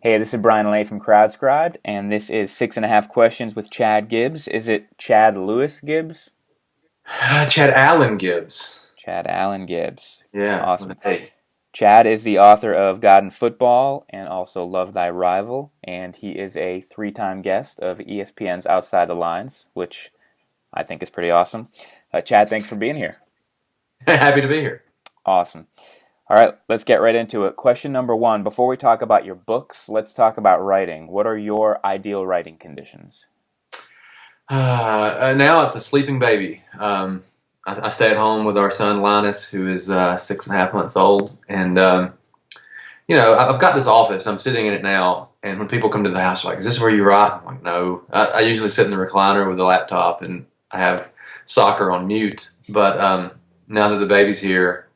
Hey, this is Brian Lay from CrowdScribed, and this is 6.5 Questions with Chad Gibbs. Is it Chad Lewis Gibbs? Chad Allen Gibbs. Chad Allen Gibbs. Yeah. Awesome. Hey. Chad is the author of God and Football and also Love Thy Rival, and he is a three-time guest of ESPN's Outside the Lines, which I think is pretty awesome. Chad, thanks for being here. Happy to be here. Awesome. All right, let's get right into it. Question number one. Before we talk about your books, let's talk about writing. What are your ideal writing conditions? Now it's a sleeping baby. I stay at home with our son Linus, who is 6.5 months old, and I've got this office. And I'm sitting in it now, and when people come to the house, they're like, "Is this where you write?" I'm like, "No." I usually sit in the recliner with the laptop, and I have soccer on mute. But now that the baby's here,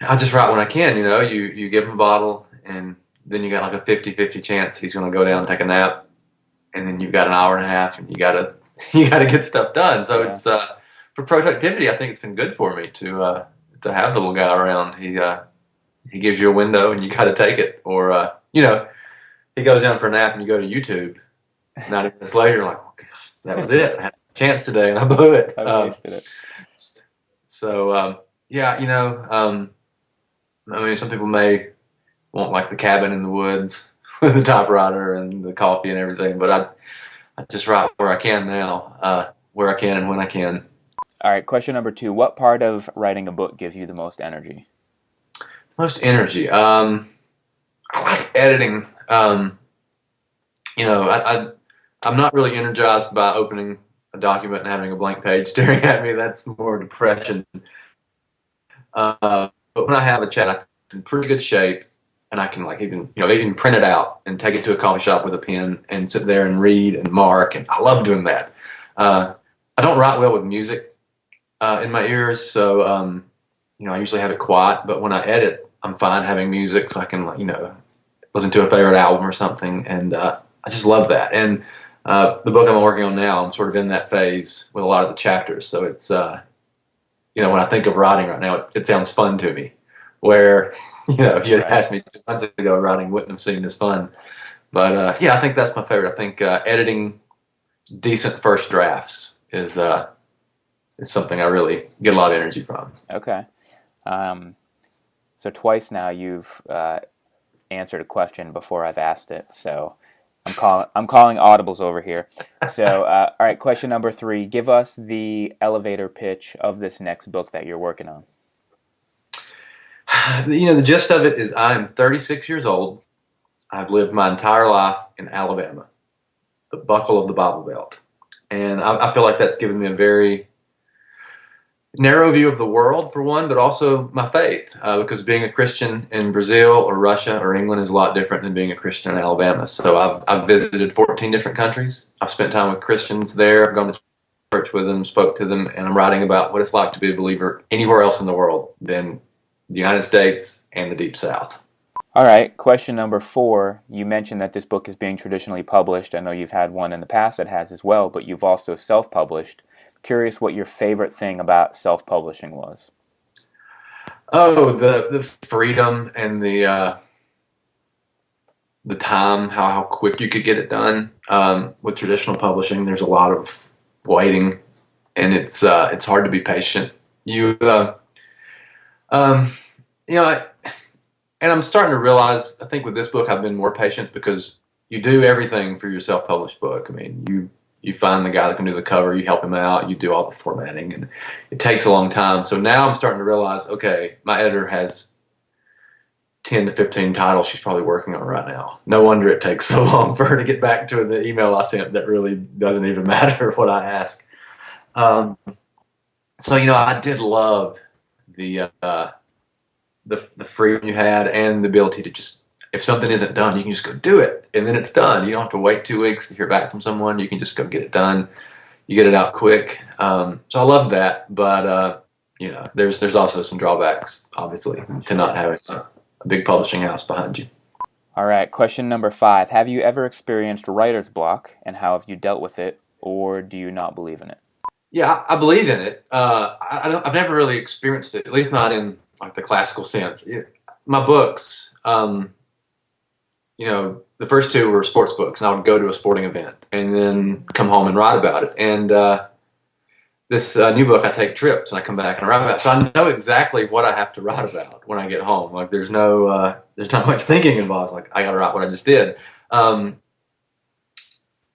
I just write when I can. You give him a bottle, and then you got like a 50-50 chance he's going to go down and take a nap, and then you've got an hour and a half, and you gotta you gotta get stuff done. So Yeah. it's for productivity. I think it's been good for me to have the little guy around. He gives you a window, and you got to take it. Or he goes down for a nap, and you go to YouTube. 90 minutes later, you're like, "Oh gosh, that was it. I had a chance today, and I blew it." I wasted it. Yeah, I mean, some people may want like the cabin in the woods with the typewriter and the coffee and everything, but I just write where I can now, where I can and when I can. All right, question number two. What part of writing a book gives you the most energy? Most energy. I like editing. I'm not really energized by opening a document and having a blank page staring at me. That's more depression. But when I have a chat, I'm in pretty good shape, and I can like even print it out and take it to a coffee shop with a pen and sit there and read and mark. And I love doing that. I don't write well with music in my ears, so I usually have it quiet. But when I edit, I'm fine having music, so I can listen to a favorite album or something, and I just love that. And the book I'm working on now, I'm sort of in that phase with a lot of the chapters, so it's when I think of writing right now, it sounds fun to me. Where if you had asked me 2 months ago, writing wouldn't have seemed as fun. But yeah, I think that's my favorite. I think editing decent first drafts is something I really get a lot of energy from. Okay. So twice now you've answered a question before I've asked it. So I'm calling audibles over here. So all right, question number three. Give us the elevator pitch of this next book that you're working on. The gist of it is I'm 36 years old. I've lived my entire life in Alabama, the buckle of the Bible Belt. And I feel like that's given me a very narrow view of the world, for one, but also my faith, because being a Christian in Brazil or Russia or England is a lot different than being a Christian in Alabama. So I've visited 14 different countries. I've spent time with Christians there. I've gone to church with them, spoke to them, and I'm writing about what it's like to be a believer anywhere else in the world than the United States and the Deep South. All right, question number four. You mentioned that this book is being traditionally published. I know you've had one in the past that has as well, but you've also self-published. Curious what your favorite thing about self-publishing was. Oh, the freedom and the time, how quick you could get it done. With traditional publishing, there's a lot of waiting, and it's hard to be patient. And I'm starting to realize, I think with this book, I've been more patient because you do everything for your self-published book. I mean, you find the guy that can do the cover, you help him out, you do all the formatting, and it takes a long time. So now I'm starting to realize, okay, my editor has 10 to 15 titles she's probably working on right now. No wonder it takes so long for her to get back to the email I sent that really doesn't even matter what I ask. So I did love the freedom you had and the ability to just, if something isn't done, you can just go do it, and then it's done. You don't have to wait 2 weeks to hear back from someone. You can just go get it done. You get it out quick. So I love that, but there's also some drawbacks, obviously, to not having a big publishing house behind you. All right, question number five. Have you ever experienced writer's block, and how have you dealt with it, or do you not believe in it? Yeah, I believe in it. I've never really experienced it, at least not in like the classical sense. My books, the first two were sports books, and I would go to a sporting event and then come home and write about it. And this new book, I take trips and I come back and write about it. So I know exactly what I have to write about when I get home. Like there's not much thinking involved. It's like I got to write what I just did. Um,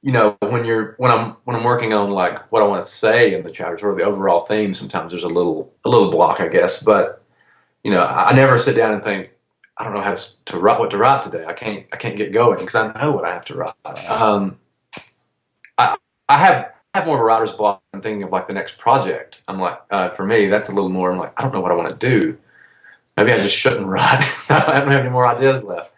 when I'm working on like what I want to say in the chapters or the overall theme, sometimes there's a little block, I guess. But I never sit down and think, I don't know how to write what to write today. I can't get going because I know what I have to write. I I have more of a writer's block. I'm thinking of like the next project. I'm like, for me, that's a little more. I'm like, I don't know what I want to do. Maybe I just shouldn't write. I don't have any more ideas left.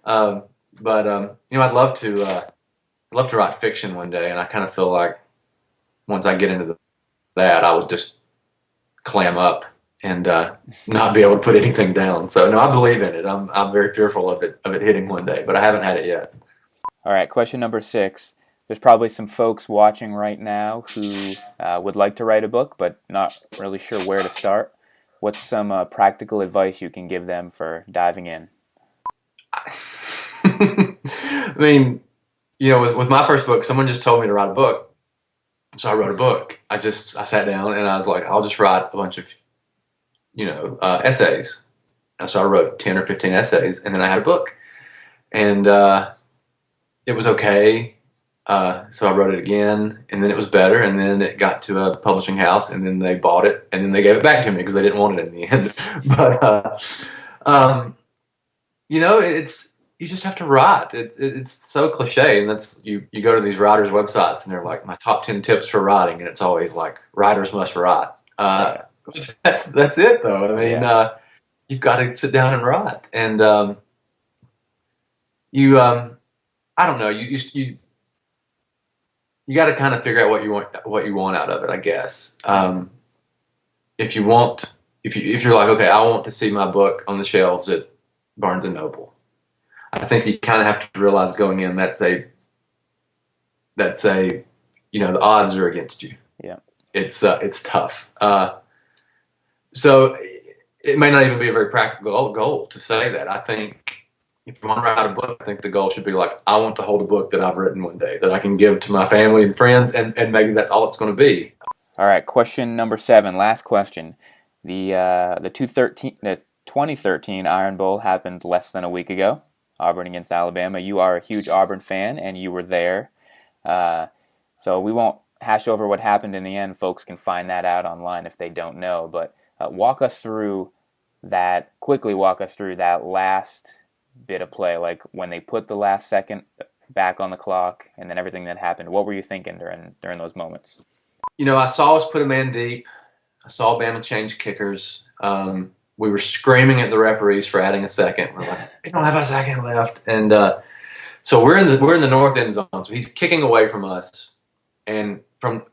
But I'd love to write fiction one day, and I kind of feel like once I get into that, I would just clam up and not be able to put anything down. So no, I believe in it. I'm very fearful of it hitting one day, but I haven't had it yet. All right, question number 6. There's probably some folks watching right now who would like to write a book, but not really sure where to start. What's some practical advice you can give them for diving in? I mean, with my first book, someone just told me to write a book, so I wrote a book. I sat down and I was like, I'll just write a bunch of essays. And so I wrote 10 or 15 essays, and then I had a book, and it was okay. So I wrote it again, and then it was better, and then it got to a publishing house, and then they bought it, and then they gave it back to me because they didn't want it in the end. But it's you just have to write. It's so cliche, and that's you go to these writers' websites, and they're like my top 10 tips for writing, and it's always like writers must write. Right. That's it though. I mean, Yeah. you've got to sit down and write, and you I don't know, you got to kind of figure out what you want out of it, I guess. If you want, if you're like, okay, I want to see my book on the shelves at Barnes and Noble, I think you kind of have to realize going in that's a the odds are against you. Yeah. It's tough. So it may not even be a very practical goal to say that. I think if you want to write a book, I think the goal should be like, I want to hold a book that I've written one day that I can give to my family and friends, and maybe that's all it's going to be. All right, question number 7, last question. The 2013 Iron Bowl happened less than a week ago. Auburn against Alabama. You are a huge Auburn fan, and you were there. So we won't hash over what happened in the end. Folks can find that out online if they don't know. But walk us through that. Quickly walk us through that last bit of play, like when they put the last second back on the clock, and then everything that happened. What were you thinking during those moments? I saw us put a man deep. I saw Bama change kickers. We were screaming at the referees for adding a second. We're like, we don't have a second left, and so we're in the north end zone. So he's kicking away from us, and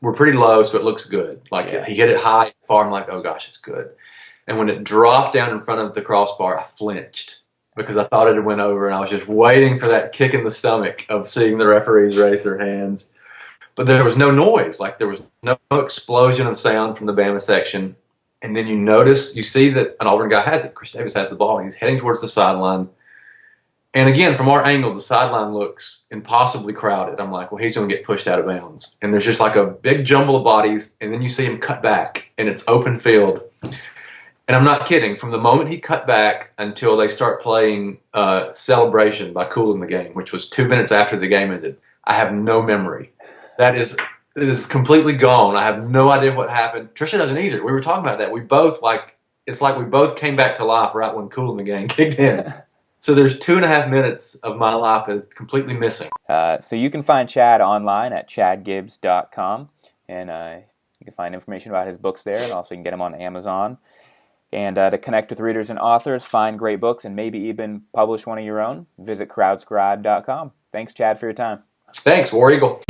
we're pretty low, so it looks good. Like Yeah. he hit it high, far. I'm like, oh gosh, it's good. And when it dropped down in front of the crossbar, I flinched because I thought it had went over, and I was just waiting for that kick in the stomach of seeing the referees raise their hands. But there was no noise. Like there was no explosion of sound from the Bama section. And then you see that an Auburn guy has it. Chris Davis has the ball. He's heading towards the sideline. And again, from our angle, the sideline looks impossibly crowded. I'm like, well, he's going to get pushed out of bounds. And there's just like a big jumble of bodies. And then you see him cut back, and it's open field. And I'm not kidding. From the moment he cut back until they start playing Celebration by Kool in the Game, which was 2 minutes after the game ended, I have no memory. It is completely gone. I have no idea what happened. Trisha doesn't either. We were talking about that. It's like we both came back to life right when Kool in the Game kicked in. So there's 2.5 minutes of my life that's completely missing. So you can find Chad online at chadgibbs.com, and you can find information about his books there, and also you can get them on Amazon. And to connect with readers and authors, find great books, and maybe even publish one of your own, visit CrowdScribed.com. Thanks, Chad, for your time. Thanks, War Eagle.